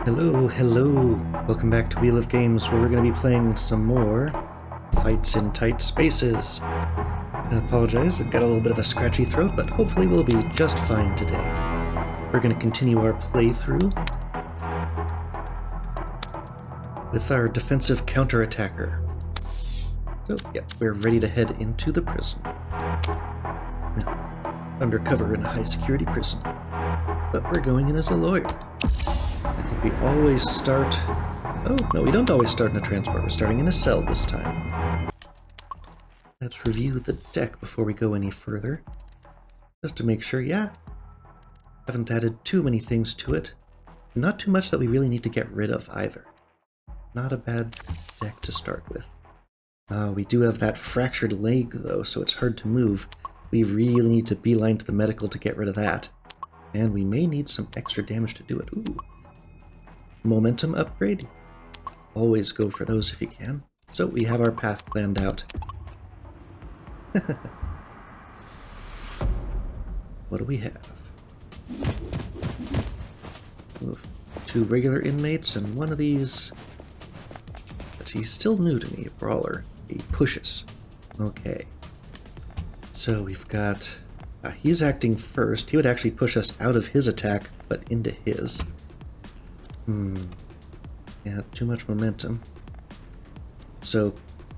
Hello, hello! Welcome back to Wheel of Games, where we're going to be playing some more Fights in Tight Spaces. I apologize, I've got a little bit of a scratchy throat, but hopefully we'll be just fine today. We're going to continue our playthrough with our defensive counterattacker. So, yep, we're ready to head into the prison. Now, undercover in a high-security prison. But we're going in as a lawyer. I think we always start... Oh, no, we don't always start in a transport. We're starting in a cell this time. Let's review the deck before we go any further. Just to make sure, yeah, haven't added too many things to it. Not too much that we really need to get rid of either. Not a bad deck to start with. We do have that fractured leg, though, so it's hard to move. We really need to beeline to the medical to get rid of that. And we may need some extra damage to do it. Ooh. Momentum upgrade. Always go for those if you can. So we have our path planned out. What do we have? Ooh, 2 regular inmates and one of these... But he's still new to me, a brawler. He pushes. Okay. So we've got... he's acting first. He would actually push us out of his attack, but into his. Yeah, too much momentum. So,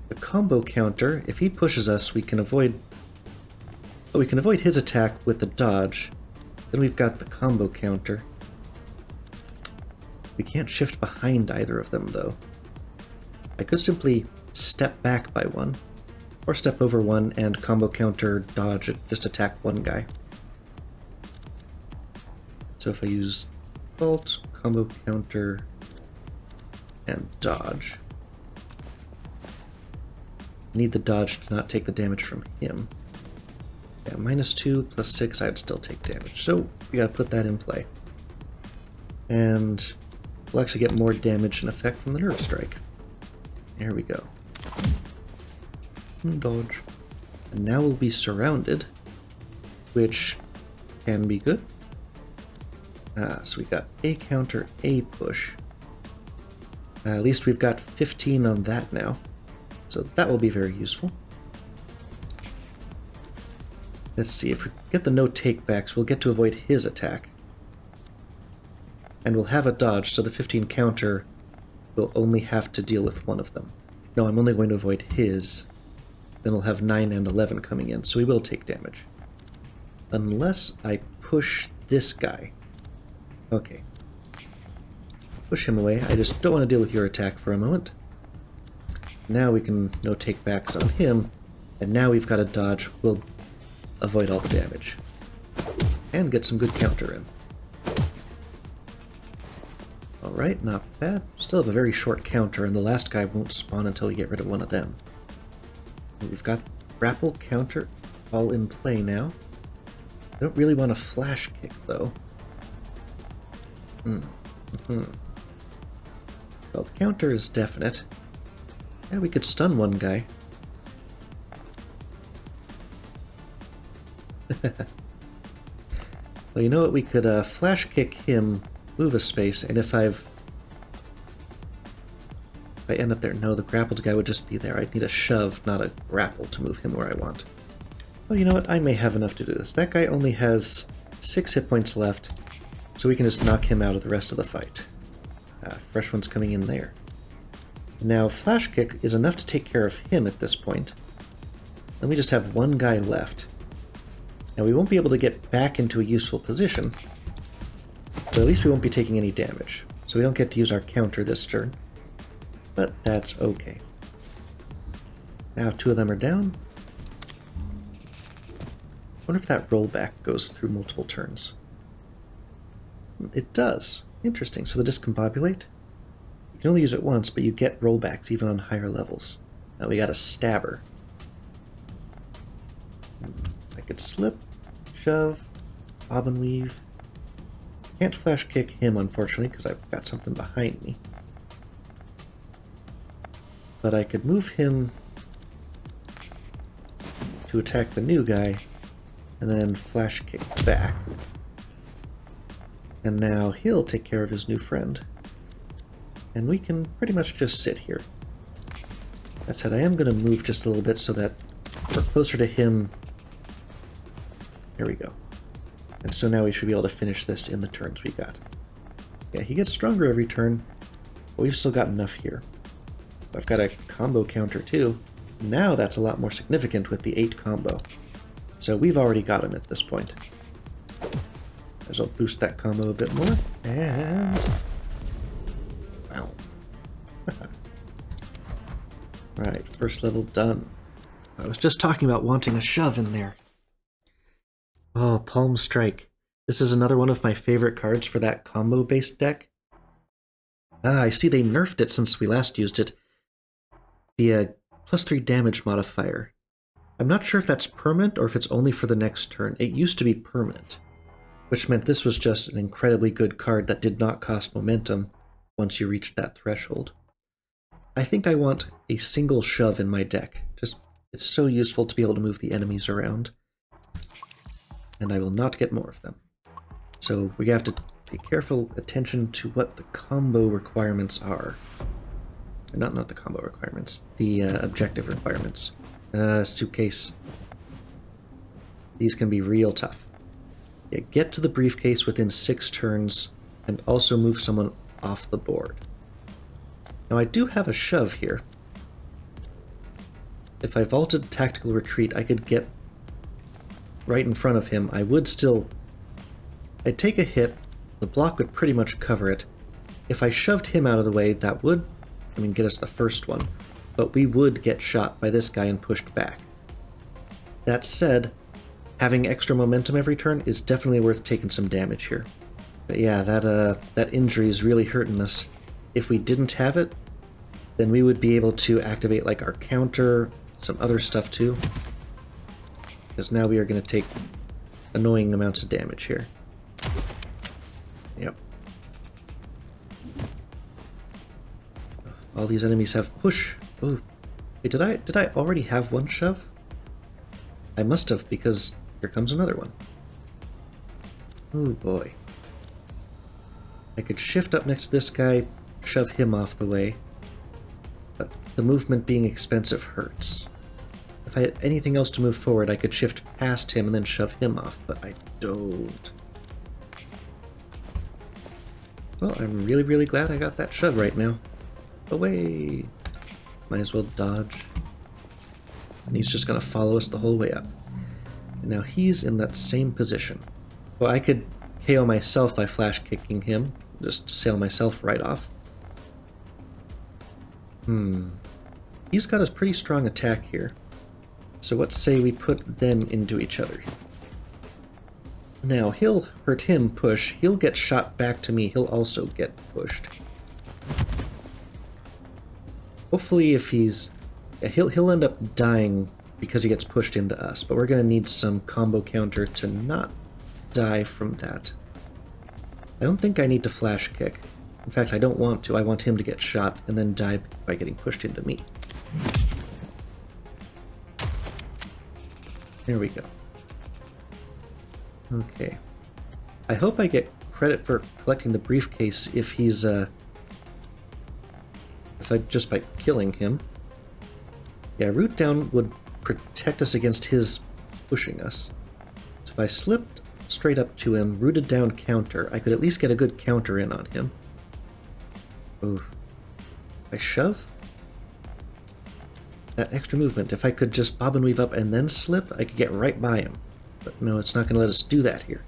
the combo counter, if he pushes us, we can avoid his attack with the dodge. Then we've got the combo counter. We can't shift behind either of them, though. I could simply step back by one, or step over one and combo counter dodge, just attack one guy. So if I use Vault, combo counter, and dodge. Need the dodge to not take the damage from him. Yeah, -2 + 6, I'd still take damage. So we gotta put that in play. And we'll actually get more damage and effect from the nerve strike. There we go. Dodge. And now we'll be surrounded, which can be good. So we got a counter, a push. At least we've got 15 on that now, so that will be very useful. Let's see, if we get the no takebacks, we'll get to avoid his attack. And we'll have a dodge, so the 15 counter will only have to deal with one of them. No, I'm only going to avoid his. Then we'll have 9 and 11 coming in, so we will take damage. Unless I push this guy. Okay. Push him away. I just don't want to deal with your attack for a moment. Now we can no takebacks on him, and now we've got a dodge. We'll avoid all the damage. And get some good counter in. Alright, not bad. Still have a very short counter, and the last guy won't spawn until we get rid of one of them. We've got grapple counter all in play now. I don't really want a flash kick, though. Well, the counter is definite. Yeah, we could stun one guy. Well, you know what? We could flash kick him, move a space, and if I end up there, no, the grappled guy would just be there. I'd need a shove, not a grapple, to move him where I want. Well, you know what? I may have enough to do this. That guy only has 6 hit points left, so we can just knock him out of the rest of the fight. Fresh one's coming in there. Now, Flash Kick is enough to take care of him at this point. Then we just have one guy left. Now, we won't be able to get back into a useful position, but at least we won't be taking any damage. So we don't get to use our counter this turn. But that's okay. Now 2 of them are down. I wonder if that rollback goes through multiple turns. It does. Interesting. So the discombobulate? You can only use it once, but you get rollbacks even on higher levels. Now we got a stabber. I could slip, shove, bob and weave. Can't flash kick him, unfortunately, because I've got something behind me. But I could move him to attack the new guy, and then flash kick back. And now he'll take care of his new friend. and we can pretty much just sit here. That said, I am going to move just a little bit so that we're closer to him. There we go. And so now we should be able to finish this in the turns we got. Yeah, he gets stronger every turn, but we've still got enough here. I've got a combo counter too. Now that's a lot more significant with the 8 combo. So we've already got him at this point. I'll boost that combo a bit more, and... Wow. Right, first level done. I was just talking about wanting a shove in there. Oh, Palm Strike. This is another one of my favorite cards for that combo-based deck. Ah, I see they nerfed it since we last used it. The +3 damage modifier. I'm not sure if that's permanent or if it's only for the next turn. It used to be permanent, which meant this was just an incredibly good card that did not cost momentum once you reached that threshold. I think I want a single shove in my deck. It's so useful to be able to move the enemies around. And I will not get more of them. So we have to pay careful attention to what the combo requirements are. Not the combo requirements, the objective requirements. Suitcase. These can be real tough. Yeah, get to the briefcase within 6 turns, and also move someone off the board. Now I do have a shove here. If I vaulted Tactical Retreat, I could get right in front of him. I'd take a hit, the block would pretty much cover it. If I shoved him out of the way, that would, get us the first one, but we would get shot by this guy and pushed back. That said, having extra momentum every turn is definitely worth taking some damage here. But yeah, that injury is really hurting us. If we didn't have it, then we would be able to activate like our counter, some other stuff too. Because now we are going to take annoying amounts of damage here. Yep. All these enemies have push. Oh, wait, did I already have one shove? I must have, because here comes another one. Oh boy. I could shift up next to this guy, shove him off the way. But the movement being expensive hurts. If I had anything else to move forward, I could shift past him and then shove him off, but I don't. Well, I'm really, really glad I got that shove right now. Away! Might as well dodge. And he's just going to follow us the whole way up. And now he's in that same position. Well, I could KO myself by flash kicking him. Just sail myself right off. He's got a pretty strong attack here. So let's say we put them into each other. Now, he'll hurt him, push. He'll get shot back to me. He'll also get pushed. Hopefully if he'll end up dying because he gets pushed into us, but we're going to need some combo counter to not die from that. I don't think I need to flash kick. In fact, I don't want to. I want him to get shot and then die by getting pushed into me. There we go. Okay. I hope I get credit for collecting the briefcase if he's, just by killing him. Yeah, root down would protect us against his pushing us. So if I slipped straight up to him, rooted down counter, I could at least get a good counter in on him. Ooh. If I shove? That extra movement, if I could just bob and weave up and then slip, I could get right by him. But no, it's not going to let us do that here.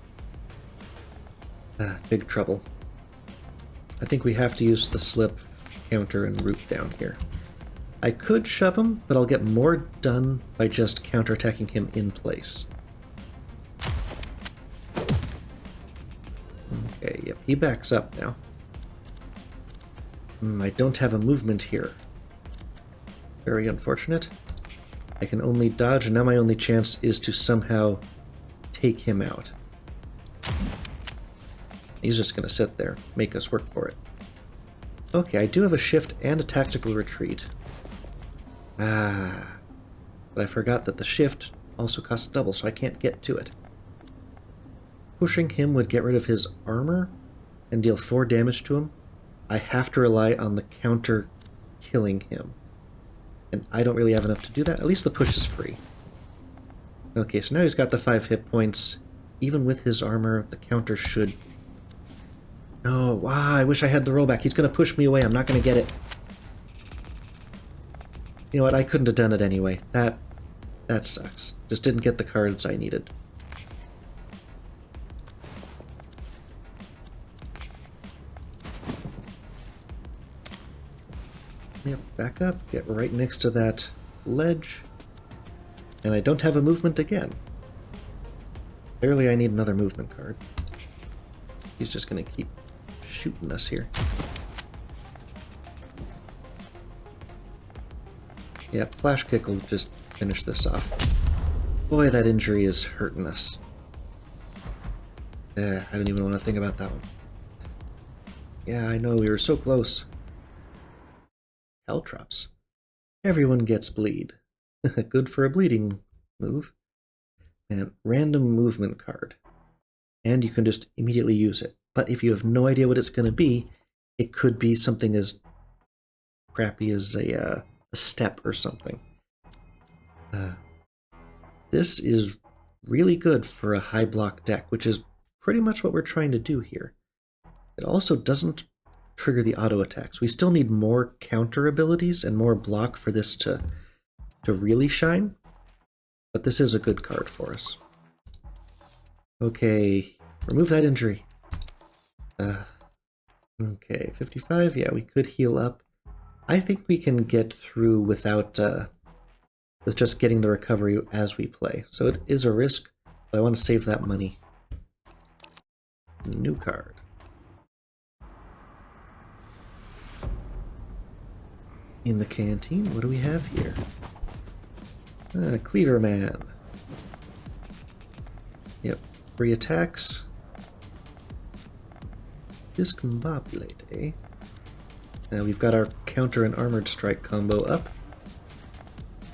Big trouble. I think we have to use the slip, counter, and root down here. I could shove him, but I'll get more done by just counterattacking him in place. Okay, yep, he backs up now. I don't have a movement here. Very unfortunate. I can only dodge, and now my only chance is to somehow take him out. He's just going to sit there, make us work for it. Okay, I do have a shift and a tactical retreat. But I forgot that the shift also costs double, so I can't get to it. Pushing him would get rid of his armor and deal 4 damage to him. I have to rely on the counter killing him. And I don't really have enough to do that. At least the push is free. Okay, so now he's got the 5 hit points. Even with his armor, the counter should... No, wow, I wish I had the rollback. He's going to push me away. I'm not going to get it. You know what? I couldn't have done it anyway. That sucks. Just didn't get the cards I needed. Yep, back up. Get right next to that ledge. And I don't have a movement again. Clearly I need another movement card. He's just going to keep shooting us here. Yeah, Flash Kick will just finish this off. Boy, that injury is hurting us. I don't even want to think about that one. Yeah, I know, we were so close. Caltrops. Everyone gets bleed. Good for a bleeding move. And random movement card. And you can just immediately use it. But if you have no idea what it's going to be, it could be something as crappy as a step or something. This is really good for a high block deck, which is pretty much what we're trying to do here. It also doesn't trigger the auto attacks. We still need more counter abilities and more block for this to really shine, but this is a good card for us. Okay, remove that injury. Okay, 55, yeah, we could heal up. I think we can get through without, with just getting the recovery as we play. So it is a risk, but I want to save that money. New card. In the canteen, what do we have here? Cleaver Man. Yep, 3 attacks. Discombobulate, eh? Now we've got our counter and armored strike combo up.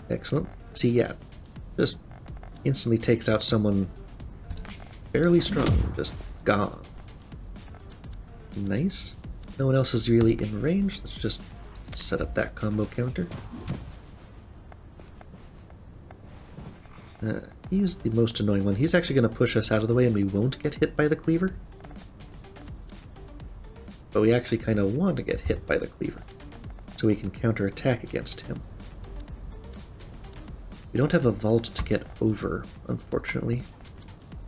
Excellent. See, yeah, just instantly takes out someone fairly strong, just gone. Nice. No one else is really in range. Let's just set up that combo counter. He's the most annoying one. He's actually going to push us out of the way and we won't get hit by the cleaver. But we actually kind of want to get hit by the cleaver, so we can counterattack against him. We don't have a vault to get over, unfortunately.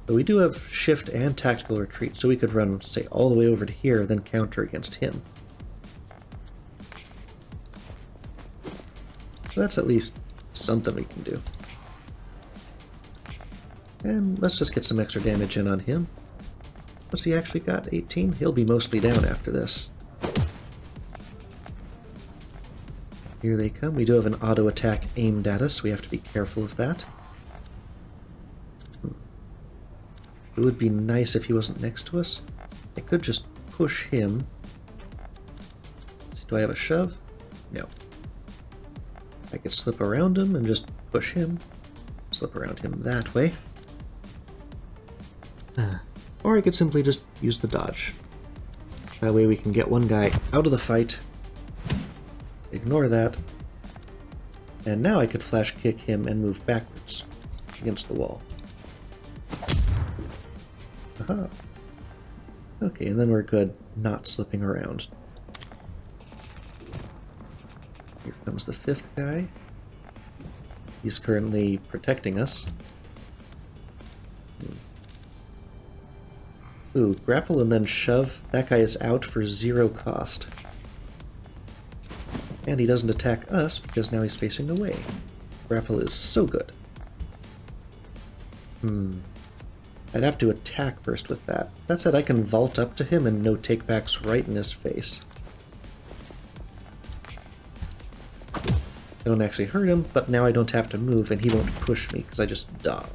But we do have shift and tactical retreat, so we could run, say, all the way over to here, then counter against him. So that's at least something we can do. And let's just get some extra damage in on him. What's he actually got? 18? He'll be mostly down after this. Here they come. We do have an auto attack aimed at us. We have to be careful of that. It would be nice if he wasn't next to us. I could just push him. Do I have a shove? No. I could slip around him and just push him. Slip around him that way. Or I could simply just use the dodge. That way we can get one guy out of the fight. Ignore that. And now I could flash kick him and move backwards against the wall. Aha. Okay, and then we're good, not slipping around. Here comes the 5th guy. He's currently protecting us. Ooh, grapple and then shove. That guy is out for 0 cost. And he doesn't attack us because now he's facing away. Grapple is so good. I'd have to attack first with that. That said, I can vault up to him and no takebacks right in his face. I don't actually hurt him, but now I don't have to move and he won't push me because I just dodge.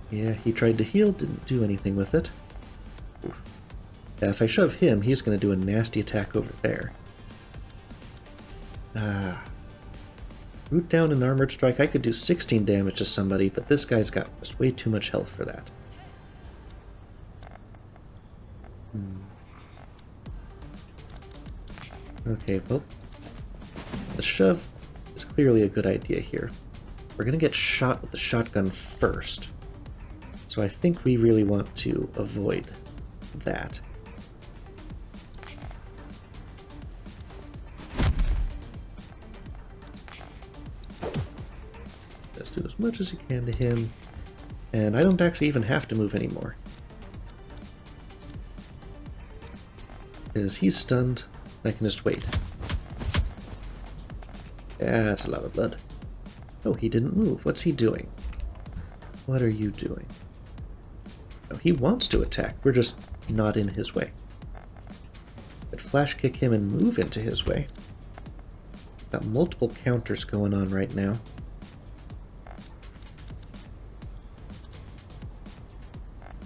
Yeah, he tried to heal, didn't do anything with it. Oof. Yeah, if I shove him, he's going to do a nasty attack over there. Root down an armored strike. I could do 16 damage to somebody, but this guy's got just way too much health for that. Okay, well, the shove is clearly a good idea here. We're going to get shot with the shotgun first, so I think we really want to avoid that. Just do as much as you can to him, and I don't actually even have to move anymore. Because he's stunned, I can just wait. Yeah, that's a lot of blood. Oh, he didn't move. What's he doing? What are you doing? No, he wants to attack. We're just not in his way. But flash kick him and move into his way. Got multiple counters going on right now.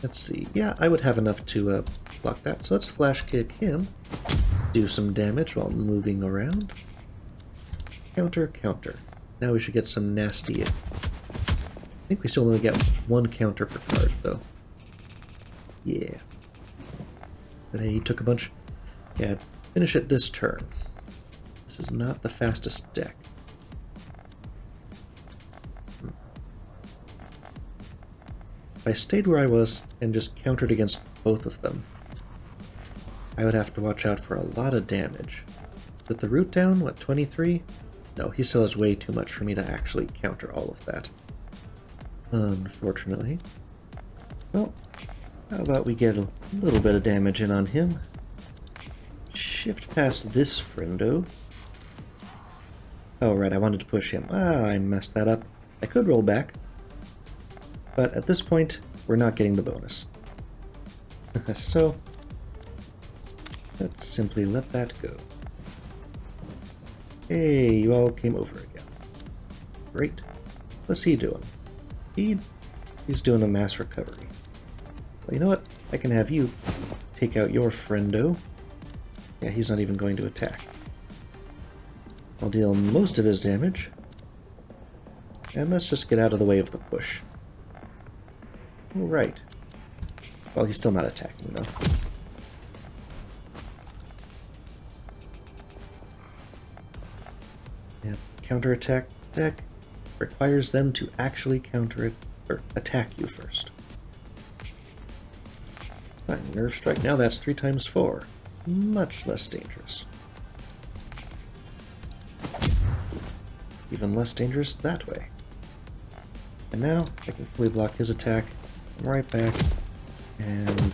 Let's see. Yeah, I would have enough to block that. So let's flash kick him. Do some damage while moving around. Counter, counter. Now we should get some nasty... I think we still only get one counter per card, though. Yeah. But hey, he took a bunch... Yeah, finish it this turn. This is not the fastest deck. If I stayed where I was and just countered against both of them, I would have to watch out for a lot of damage. With the root down, what, 23? No, he still has way too much for me to actually counter all of that. Unfortunately. Well, how about we get a little bit of damage in on him? Shift past this friendo. Oh, right, I wanted to push him. Ah, I messed that up. I could roll back. But at this point, we're not getting the bonus. So, let's simply let that go. Hey, you all came over again. Great. What's he doing? He's doing a mass recovery. Well, you know what? I can have you take out your friendo. Yeah, he's not even going to attack. I'll deal most of his damage. And let's just get out of the way of the push. Right. Well, he's still not attacking, though. Yeah, counterattack deck requires them to actually counter it, or attack you first. Fine, nerve strike. Now that's 3 times 4. Much less dangerous. Even less dangerous that way. And now I can fully block his attack. I'm right back. And...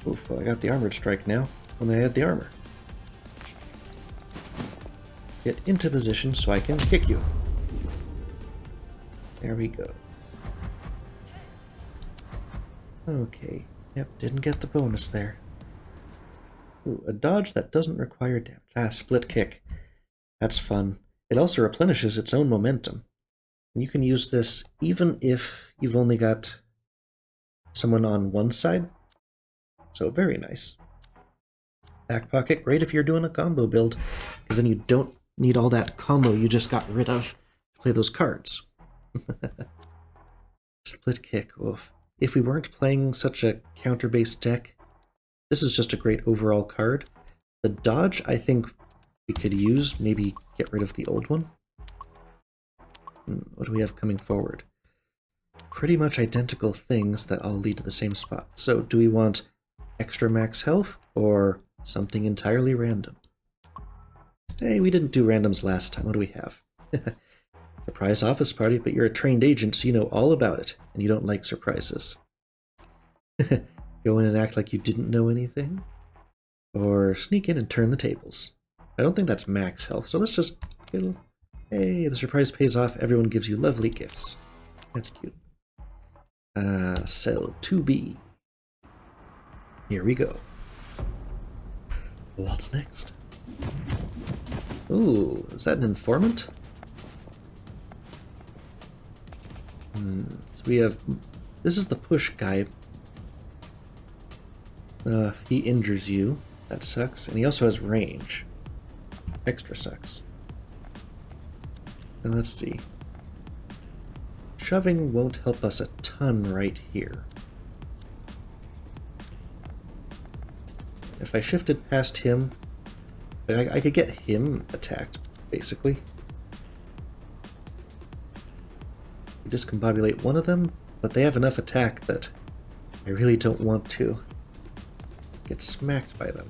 oof, well, I got the armored strike now, when they had the armor. Get into position so I can kick you. There we go. Okay, yep, didn't get the bonus there. Ooh, a dodge that doesn't require damage. Ah, split kick. That's fun. It also replenishes its own momentum. And you can use this even if you've only got someone on one side. So very nice. Back pocket, great if you're doing a combo build, because then you don't need all that combo you just got rid of to play those cards. Split kick, oof. If we weren't playing such a counter-based deck, this is just a great overall card. The dodge, I think we could use, maybe get rid of the old one. What do we have coming forward? Pretty much identical things that all lead to the same spot. So do we want extra max health or something entirely random? Hey, we didn't do randoms last time. What do we have? Surprise office party, but you're a trained agent, so you know all about it, and you don't like surprises. Go in and act like you didn't know anything? Or sneak in and turn the tables. I don't think that's max health, so let's just... Hey, the surprise pays off, everyone gives you lovely gifts. That's cute. Cell 2B. Here we go. What's next? Ooh, is that an informant? So we have... This is the push guy. He injures you. That sucks. And he also has range. Extra sucks. And let's see. Shoving won't help us a ton right here. If I shifted past him, I could get him attacked, basically. Discombobulate one of them, but they have enough attack that I really don't want to get smacked by them.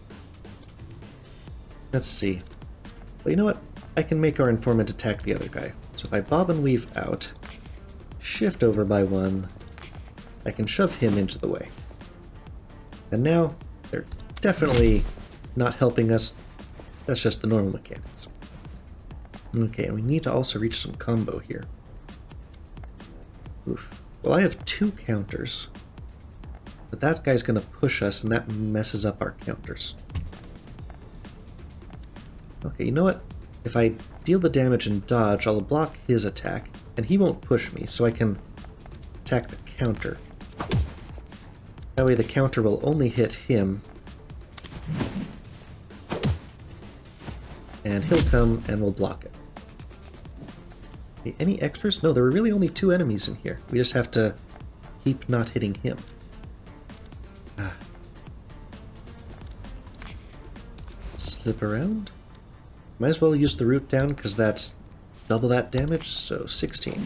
Let's see. Well, you know what? I can make our informant attack the other guy. So if I bob and weave out, shift over by one, I can shove him into the way. And now, they're definitely not helping us. That's just the normal mechanics. Okay, and we need to also reach some combo here. Oof. Well, I have 2 counters, but that guy's going to push us, and that messes up our counters. Okay, you know what? If I deal the damage and dodge, I'll block his attack, and he won't push me, so I can attack the counter. That way the counter will only hit him, and he'll come and we'll block it. Okay, any extras? No, there were really only 2 enemies in here. We just have to keep not hitting him. Ah. Slip around. Might as well use the root down, because that's double that damage, so 16.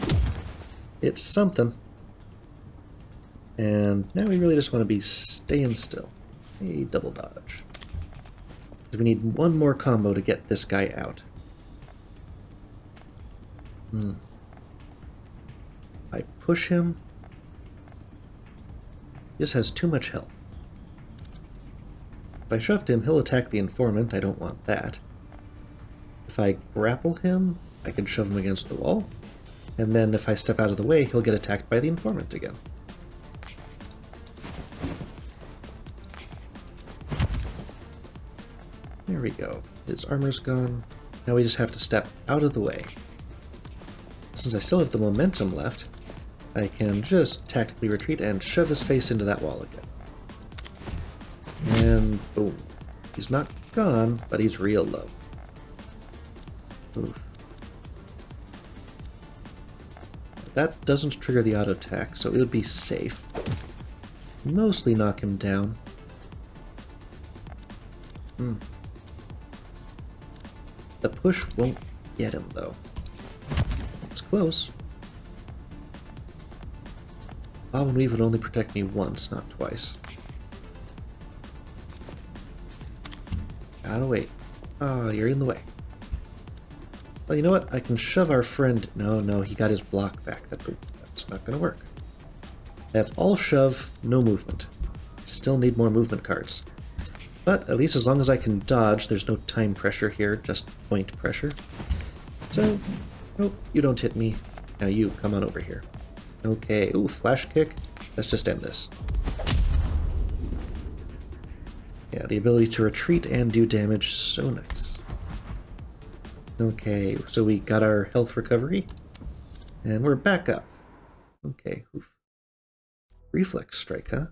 It's something. And now we really just want to be staying still. A double dodge. We need one more combo to get this guy out. I push him. He just has too much health. If I shoved him, he'll attack the informant. I don't want that. If I grapple him, I can shove him against the wall. And then if I step out of the way, he'll get attacked by the informant again. There we go. His armor's gone. Now we just have to step out of the way. Since I still have the momentum left, I can just tactically retreat and shove his face into that wall again. And boom. He's not gone, but he's real low. Oof. That doesn't trigger the auto attack, so it would be safe. Mostly knock him down. The push won't get him, though. It's close. Bob and Weave would only protect me once, not twice. Gotta wait. Oh, you're in the way. Well, you know what? I can shove our friend... No, he got his block back. That's not gonna work. I have all shove, no movement. Still need more movement cards. But at least as long as I can dodge, there's no time pressure here, just point pressure. So, nope, you don't hit me. Now you, come on over here. Okay, ooh, flash kick. Let's just end this. Yeah, the ability to retreat and do damage, so nice. Okay, so we got our health recovery, and we're back up. Okay, oof. Reflex strike, huh?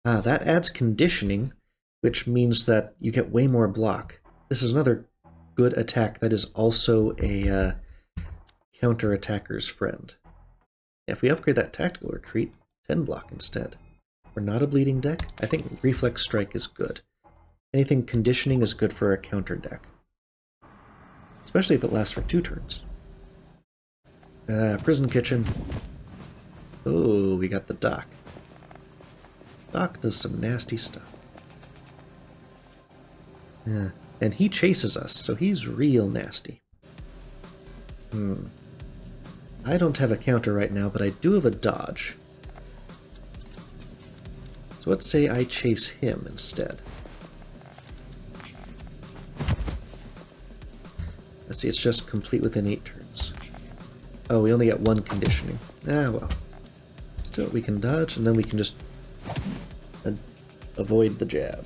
Ah, that adds conditioning, which means that you get way more block. This is another good attack that is also a counter-attacker's friend. If we upgrade that tactical retreat, 10 block instead. We're not a bleeding deck. I think Reflex Strike is good. Anything conditioning is good for a counter deck. Especially if it lasts for 2 turns. Prison Kitchen. Oh, we got the Doc. Doc does some nasty stuff. Yeah, and he chases us, so he's real nasty. I don't have a counter right now, but I do have a dodge. So let's say I chase him instead. Let's see, it's just complete within 8 turns. Oh, we only get 1 conditioning. Ah, well. So we can dodge, and then we can just avoid the jab.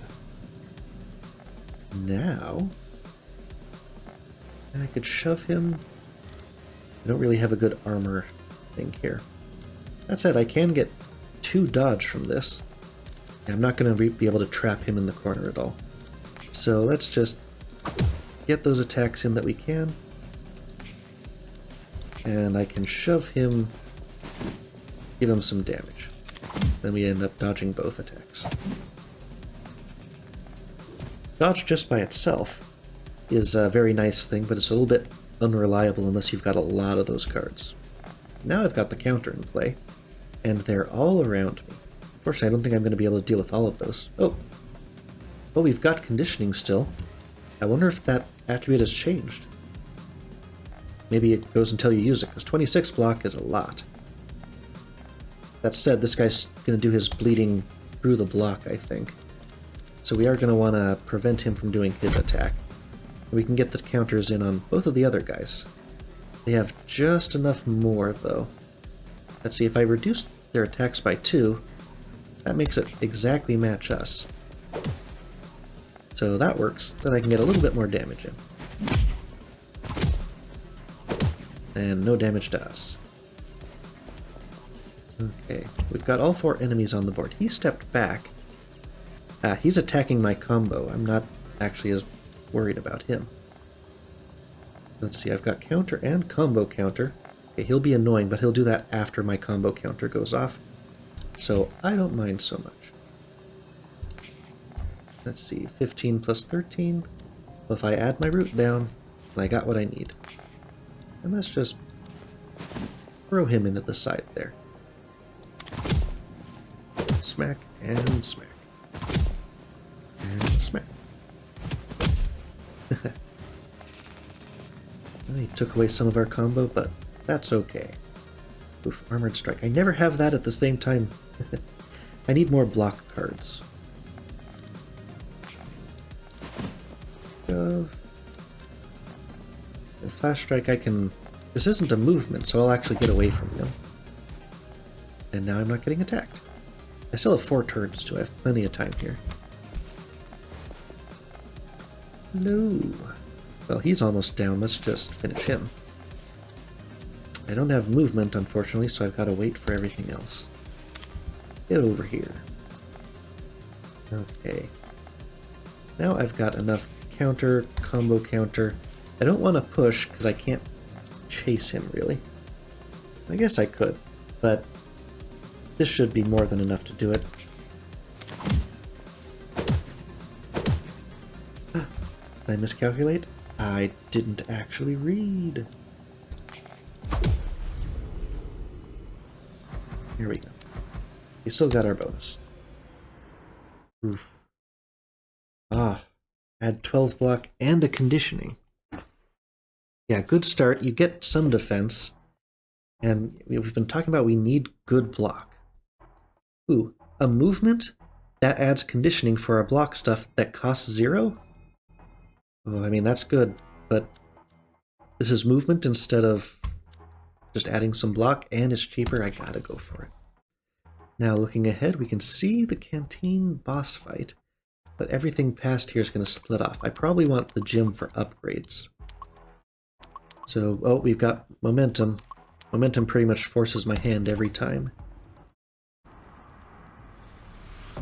Now, I could shove him. I don't really have a good armor thing here. That said, I can get 2 dodge from this. I'm not going to be able to trap him in the corner at all. So let's just get those attacks in that we can. And I can shove him, give him some damage. Then we end up dodging both attacks. Dodge just by itself is a very nice thing, but it's a little bit unreliable unless you've got a lot of those cards. Now I've got the counter in play, and they're all around me. Unfortunately, I don't think I'm going to be able to deal with all of those. Oh, well, we've got conditioning still. I wonder if that attribute has changed. Maybe it goes until you use it, because 26 block is a lot. That said, this guy's going to do his bleeding through the block, I think. So we are going to want to prevent him from doing his attack. We can get the counters in on both of the other guys. They have just enough more, though. Let's see, if I reduce their attacks by 2, that makes it exactly match us. So that works. Then I can get a little bit more damage in. And no damage to us. Okay, we've got all 4 enemies on the board. He stepped back. He's attacking my combo. I'm not actually as worried about him. Let's see, I've got counter and combo counter. Okay, he'll be annoying, but he'll do that after my combo counter goes off. So I don't mind so much. Let's see, 15 plus 13. Well, if I add my root down, I got what I need. And let's just throw him into the side there. Smack and smack. And smack. He took away some of our combo, but that's okay. Oof, Armored Strike. I never have that at the same time. I need more block cards. And Flash Strike I can... This isn't a movement, so I'll actually get away from you. And now I'm not getting attacked. I still have 4 turns, too. I have plenty of time here. No. Well, he's almost down. Let's just finish him. I don't have movement, unfortunately, so I've got to wait for everything else. Get over here. Okay. Now I've got enough counter, combo counter. I don't want to push, because I can't chase him, really. I guess I could, but this should be more than enough to do it. Did I miscalculate? I didn't actually read. Here we go. We still got our bonus. Oof. Add 12 block and a conditioning. Yeah, good start. You get some defense. And we've been talking about we need good block. Ooh, a movement? That adds conditioning for our block stuff that costs 0? Oh, I mean, that's good, but this is movement instead of just adding some block, and it's cheaper. I gotta go for it. Now, looking ahead, we can see the canteen boss fight, but everything past here is going to split off. I probably want the gym for upgrades. So, oh, we've got momentum. Momentum pretty much forces my hand every time.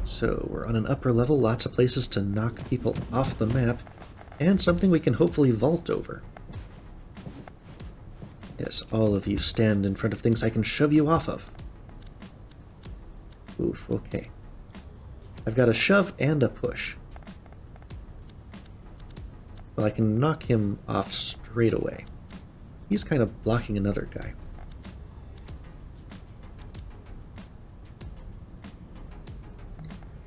So, we're on an upper level, lots of places to knock people off the map, and something we can hopefully vault over. Yes, all of you stand in front of things I can shove you off of. Oof, okay. I've got a shove and a push. Well, I can knock him off straight away. He's kind of blocking another guy.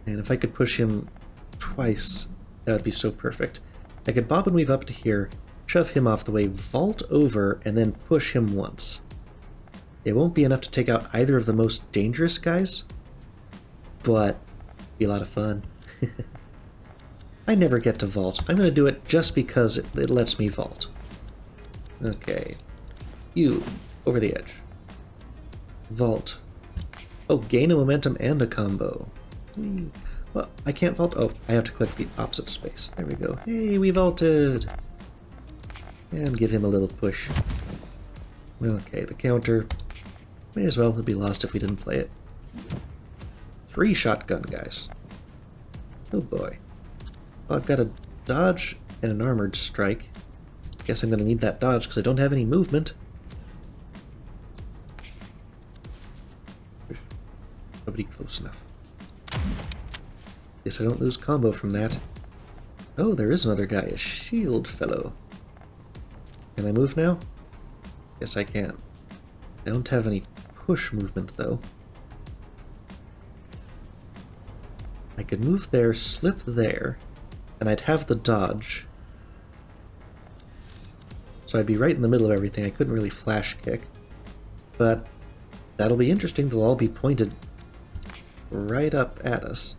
And if I could push him twice, that would be so perfect. I could bob and weave up to here, shove him off the way, vault over, and then push him once. It won't be enough to take out either of the most dangerous guys, but it'll be a lot of fun. I never get to vault. I'm going to do it just because it lets me vault. Okay. You, over the edge. Vault. Oh, gain a momentum and a combo. Well, I can't vault. Oh, I have to click the opposite space. There we go. Hey, we vaulted! And give him a little push. Okay, the counter. May as well. It'd be lost if we didn't play it. 3 shotgun guys. Oh boy. Well, I've got a dodge and an armored strike. Guess I'm going to need that dodge because I don't have any movement. Nobody close enough. Guess I don't lose combo from that. Oh, there is another guy, a shield fellow. Can I move now? Yes, I can. I don't have any push movement, though. I could move there, slip there, and I'd have the dodge. So I'd be right in the middle of everything. I couldn't really flash kick. But that'll be interesting. They'll all be pointed right up at us.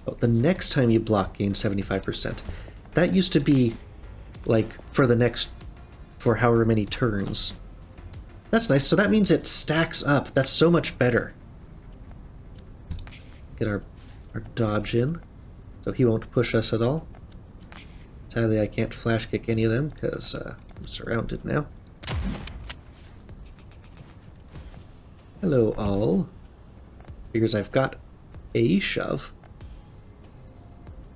Oh, the next time you block gains 75%. That used to be, like, for however many turns. That's nice. So that means it stacks up. That's so much better. Get our dodge in, so he won't push us at all. Sadly, I can't flash kick any of them because I'm surrounded now. Hello, all. Figures I've got a shove.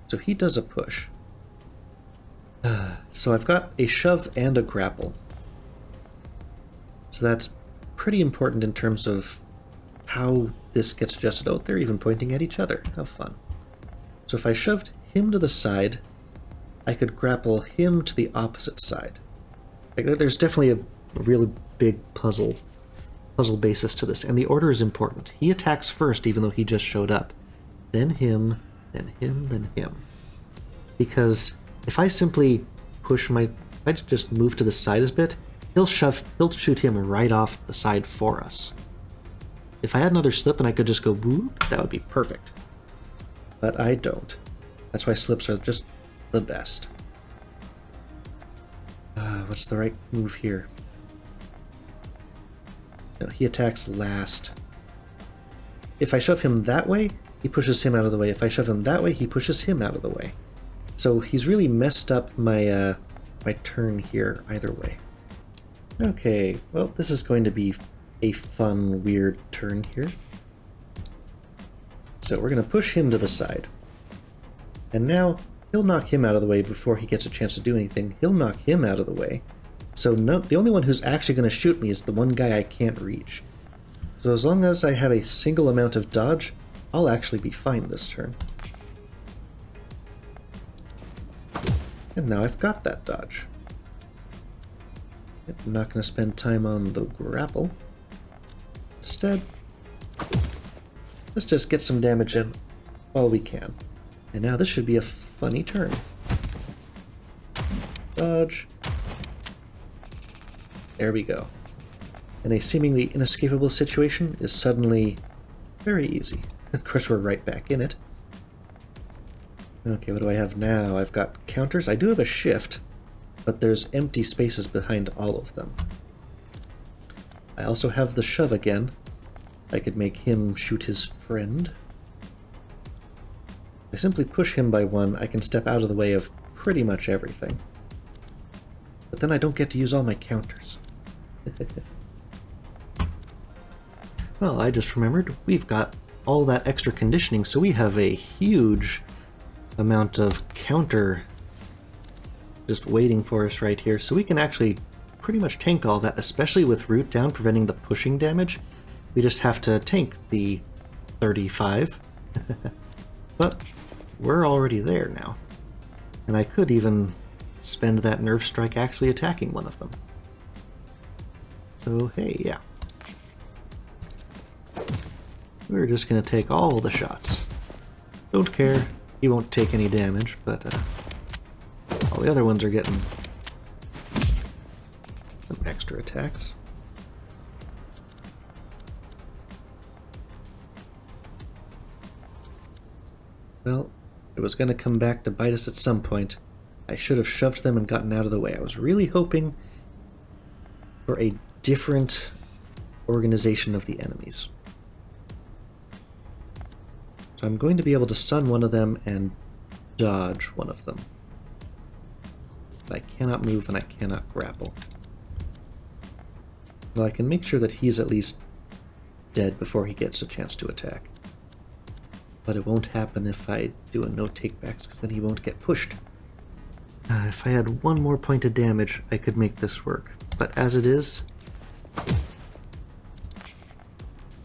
So he does a push. So I've got a shove and a grapple. So that's pretty important in terms of how this gets adjusted. Oh, they're even pointing at each other. How fun. So if I shoved him to the side, I could grapple him to the opposite side. Like, there's definitely a really big puzzle basis to this, and the order is important. He attacks first, even though he just showed up. Then him, then him, then him. Because if I simply if I just move to the side a bit, he'll shoot him right off the side for us. If I had another slip and I could just go whoop, that would be perfect. But I don't. That's why slips are just the best. What's the right move here? No, he attacks last. If I shove him that way, he pushes him out of the way. If I shove him that way, he pushes him out of the way. So he's really messed up my my turn here either way. Okay, well, this is going to be a fun, weird turn here. So we're going to push him to the side. And now he'll knock him out of the way before he gets a chance to do anything. He'll knock him out of the way. So the only one who's actually going to shoot me is the one guy I can't reach. So as long as I have a single amount of dodge, I'll actually be fine this turn. And now I've got that dodge. I'm not going to spend time on the grapple. Instead, let's just get some damage in while we can. And now this should be a funny turn. Dodge. There we go. And a seemingly inescapable situation is suddenly very easy. Of course, we're right back in it. Okay, what do I have now? I've got counters. I do have a shift, but there's empty spaces behind all of them. I also have the shove again. I could make him shoot his friend. If I simply push him by one, I can step out of the way of pretty much everything. But then I don't get to use all my counters. Well, I just remembered we've got all that extra conditioning, so we have a huge amount of counter just waiting for us right here, so we can actually pretty much tank all that, especially with root down preventing the pushing damage. We just have to tank the 35. But we're already there now. And I could even spend that nerve strike actually attacking one of them. So hey, yeah. We're just gonna take all the shots. Don't care, he won't take any damage, but all the other ones are getting some extra attacks. Well, it was gonna come back to bite us at some point. I should have shoved them and gotten out of the way. I was really hoping for a different organization of the enemies. So I'm going to be able to stun one of them and dodge one of them. But I cannot move and I cannot grapple. Well, I can make sure that he's at least dead before he gets a chance to attack. But it won't happen if I do a no takebacks, because then he won't get pushed. If I had one more point of damage, I could make this work. But as it is,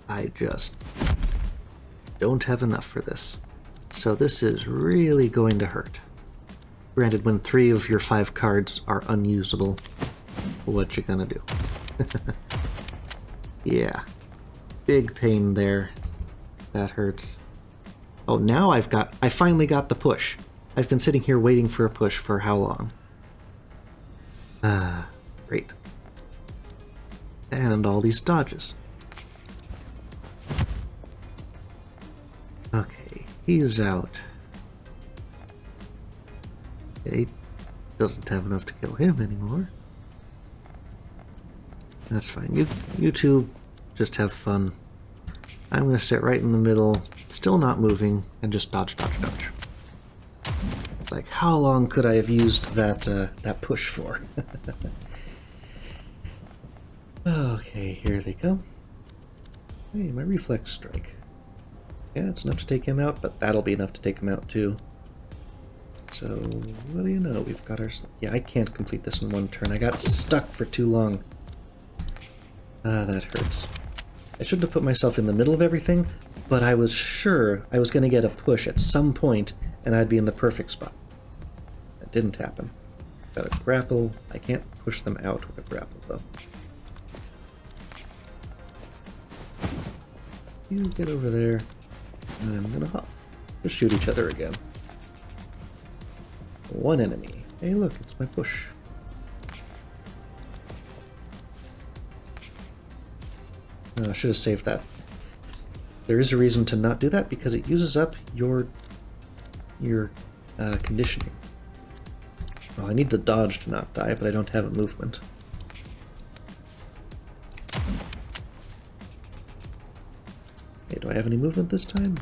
I just don't have enough for this. so this is really going to hurt. Granted, when 3 of your 5 cards are unusable, what you gonna do? Yeah. Big pain there. That hurts. Oh, now I finally got the push. I've been sitting here waiting for a push for how long? Great. And all these dodges. Okay, he's out. He doesn't have enough to kill him anymore. That's fine. You two just have fun. I'm gonna sit right in the middle, still not moving, and just dodge, dodge, dodge. It's like, how long could I have used that push for? Okay, here they come. Hey, my reflex strike. Yeah, it's enough to take him out, but that'll be enough to take him out too. So, what do you know? We've got our... Yeah, I can't complete this in one turn. I got stuck for too long. That hurts. I shouldn't have put myself in the middle of everything, but I was sure I was going to get a push at some point, and I'd be in the perfect spot. That didn't happen. Got a grapple. I can't push them out with a grapple, though. You get over there, and I'm gonna hop. We'll shoot each other again. One enemy. Hey, look, it's my push. I should have saved that. There is a reason to not do that, because it uses up your conditioning. Well, I need to dodge to not die, but I don't have a movement. Okay, do I have any movement this time?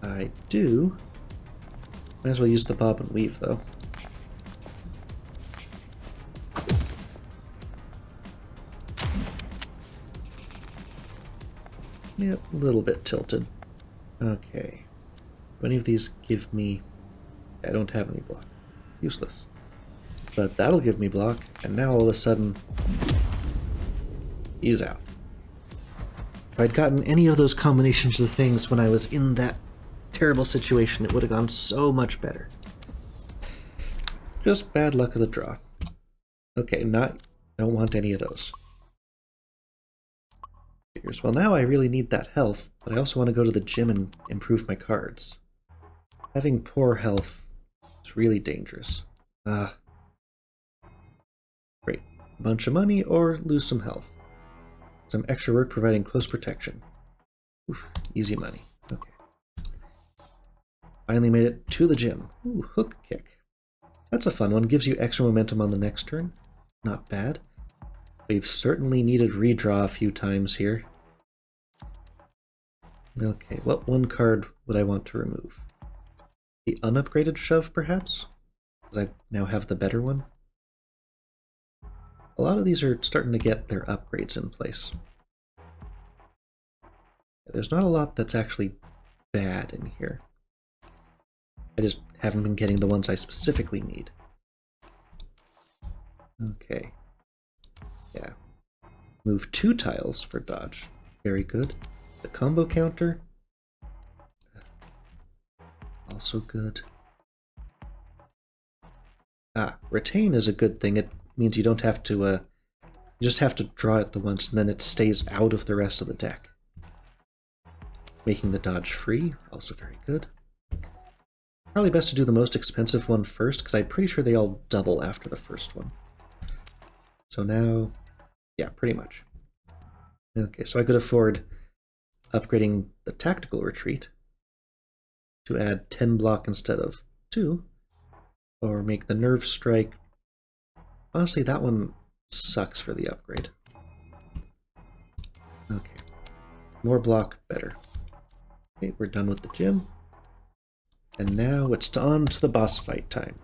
I do. Might as well use the bob and weave, though. Yep, a little bit tilted. Okay. Do any of these give me... I don't have any block. Useless. But that'll give me block, and now all of a sudden... he's out. If I'd gotten any of those combinations of things when I was in that terrible situation, it would have gone so much better. Just bad luck of the draw. Okay, don't want any of those. Figures. Well, now I really need that health, but I also want to go to the gym and improve my cards. Having poor health is really dangerous. Great. A bunch of money or lose some health. Some extra work providing close protection. Oof, easy money. Okay. Finally made it to the gym. Ooh, hook kick. That's a fun one. Gives you extra momentum on the next turn. Not bad. We've certainly needed redraw a few times here. Okay, what one card would I want to remove? The unupgraded shove, perhaps? Because I now have the better one? A lot of these are starting to get their upgrades in place. There's not a lot that's actually bad in here. I just haven't been getting the ones I specifically need. Okay. Yeah. Move 2 tiles for dodge. Very good. The combo counter. Also good. Retain is a good thing. It means you don't have to, you just have to draw it the once, and then it stays out of the rest of the deck. Making the dodge free, also very good. Probably best to do the most expensive one first, because I'm pretty sure they all double after the first one. So now, yeah, pretty much. Okay, so I could afford upgrading the tactical retreat to add 10 block instead of 2, or make the nerve strike. Honestly, that one sucks for the upgrade. Okay, more block, better. Okay, we're done with the gym. And now it's on to the boss fight time.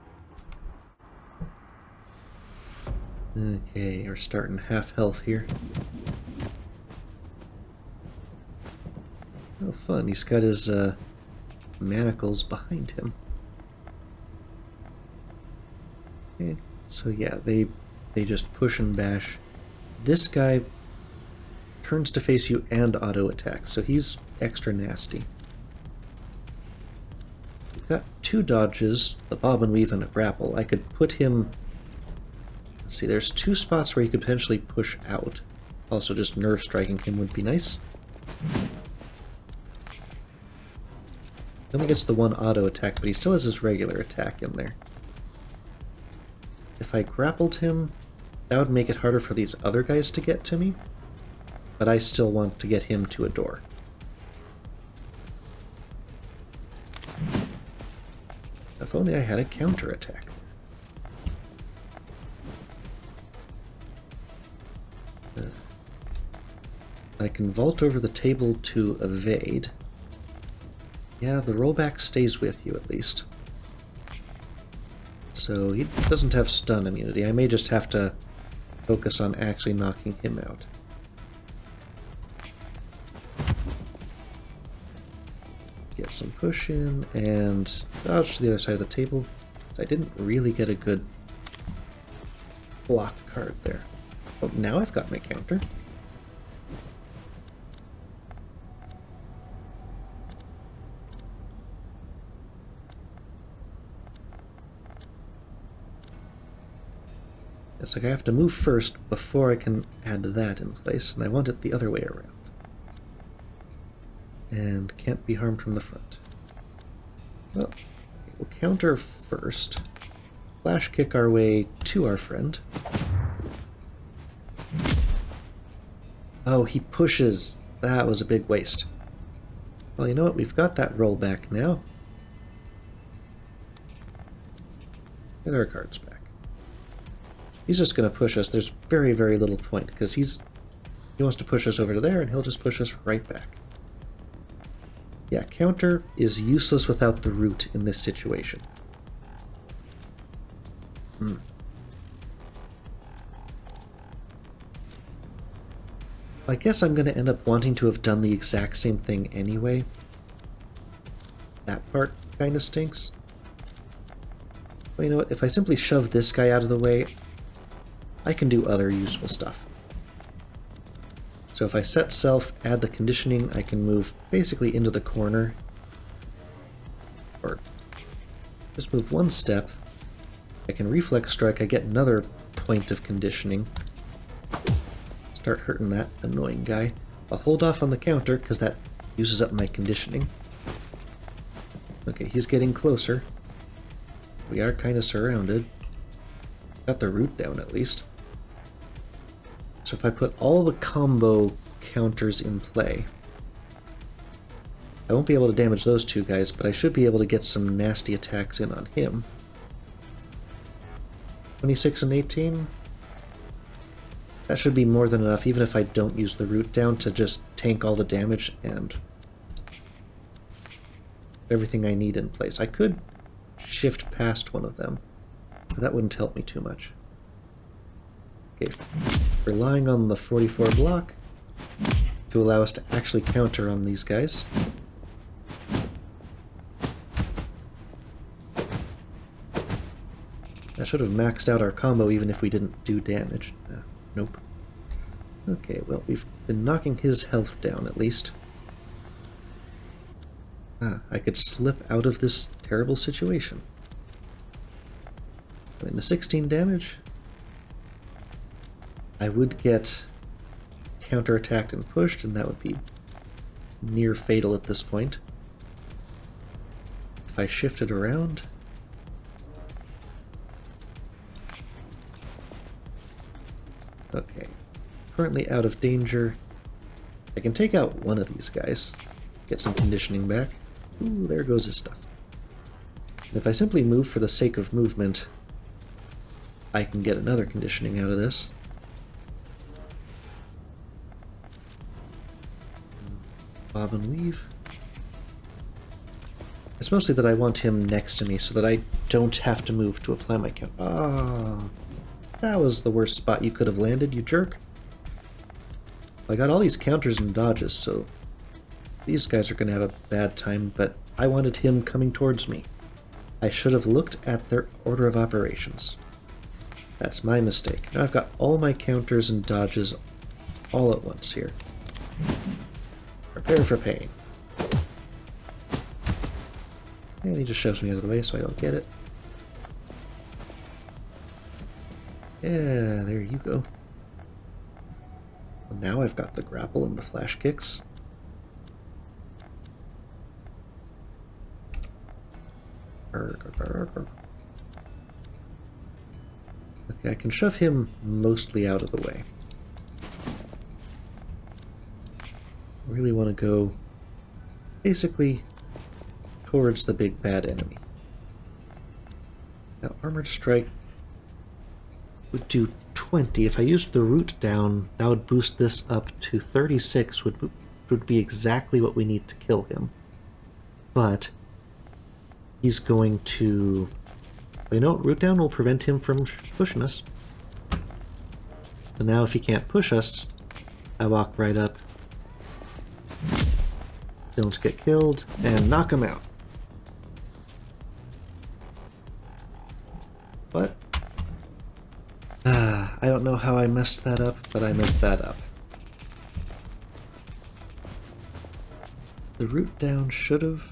Okay, we're starting half health here. Oh, fun. He's got his manacles behind him. Okay, so yeah, they just push and bash. This guy turns to face you and auto attacks, so he's extra nasty. got 2 dodges, the bob and weave and a grapple. I could put him... Let's see, there's 2 spots where he could potentially push out. Also, just nerve striking him would be nice. He only gets the 1 auto attack, but he still has his regular attack in there. If I grappled him, that would make it harder for these other guys to get to me, but I still want to get him to a door. If only I had a counterattack. I can vault over the table to evade. Yeah, the rollback stays with you at least. So he doesn't have stun immunity. I may just have to focus on actually knocking him out. Get some push in and dodge to the other side of the table. I didn't really get a good block card there. Oh, now I've got my counter. It's like I have to move first before I can add that in place, and I want it the other way around. And can't be harmed from the front. Well, we'll counter first. Flash kick our way to our friend. Oh, he pushes. That was a big waste. Well, you know what? We've got that rollback now. Get our cards back. He's just going to push us. There's very, very little point, because he wants to push us over to there, and he'll just push us right back. Yeah, counter is useless without the root in this situation. I guess I'm going to end up wanting to have done the exact same thing anyway. That part kind of stinks. Well, you know what? If I simply shove this guy out of the way, I can do other useful stuff. So if I set self, add the conditioning, I can move basically into the corner. Or just move 1 step. I can reflex strike, I get another point of conditioning. Start hurting that annoying guy. I'll hold off on the counter, because that uses up my conditioning. Okay, he's getting closer. We are kind of surrounded. Got the root down at least. So if I put all the combo counters in play, I won't be able to damage those 2 guys, but I should be able to get some nasty attacks in on him. 26 and 18? That should be more than enough, even if I don't use the root down, to just tank all the damage and everything I need in place. I could shift past one of them, but that wouldn't help me too much. Okay, relying on the 44 block to allow us to actually counter on these guys. That should have maxed out our combo even if we didn't do damage. Nope. Okay, well, we've been knocking his health down at least. I could slip out of this terrible situation. I mean, the 16 damage, I would get counterattacked and pushed, and that would be near fatal at this point. If I shifted around... Okay. Currently out of danger. I can take out one of these guys. Get some conditioning back. Ooh, there goes his stuff. And if I simply move for the sake of movement, I can get another conditioning out of this. Bob and weave. It's mostly that I want him next to me so that I don't have to move to apply my count. Ah, that was the worst spot you could have landed, you jerk. I got all these counters and dodges, so these guys are going to have a bad time, but I wanted him coming towards me. I should have looked at their order of operations. That's my mistake. Now I've got all my counters and dodges all at once here. Prepare for pain. And he just shoves me out of the way so I don't get it. Yeah, there you go. Well, now I've got the grapple and the flash kicks. Okay, I can shove him mostly out of the way. I really want to go basically towards the big bad enemy. Now, Armored Strike would do 20. If I used the root down, that would boost this up to 36, would be exactly what we need to kill him. But he's going to... You know, root down will prevent him from pushing us. So now if he can't push us, I walk right up, don't get killed, and knock him out. What? I don't know how I messed that up, but I messed that up. The root down should have...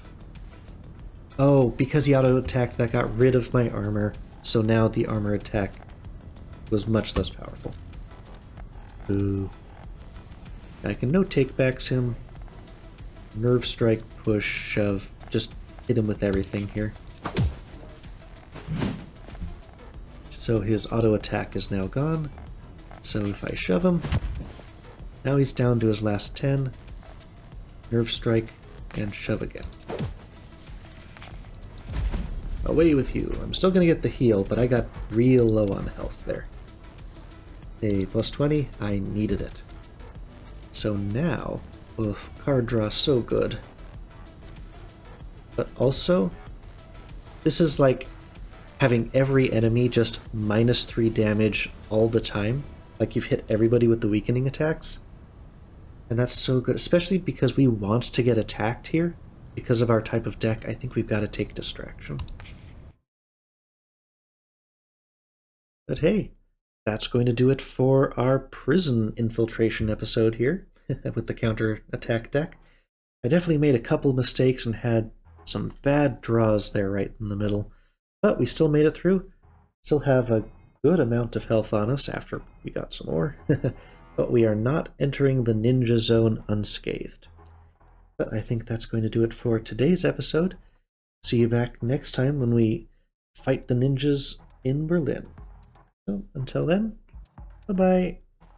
Oh, because he auto-attacked, that got rid of my armor, so now the armor attack was much less powerful. Ooh. I can no takebacks him. Nerve strike, push, shove. Just hit him with everything here. So his auto attack is now gone. So if I shove him, now he's down to his last 10. Nerve strike and shove again. Away with you. I'm still going to get the heal, but I got real low on health there. A plus 20, I needed it. So now, oof, card draw so good. But also, this is like having every enemy just -3 damage all the time. Like you've hit everybody with the weakening attacks. And that's so good, especially because we want to get attacked here. Because of our type of deck, I think we've got to take Distraction. But hey, that's going to do it for our prison infiltration episode here with the counter-attack deck. I definitely made a couple mistakes and had some bad draws there right in the middle, but we still made it through. Still have a good amount of health on us after we got some more, but we are not entering the ninja zone unscathed. But I think that's going to do it for today's episode. See you back next time when we fight the ninjas in Berlin. So until then, bye-bye.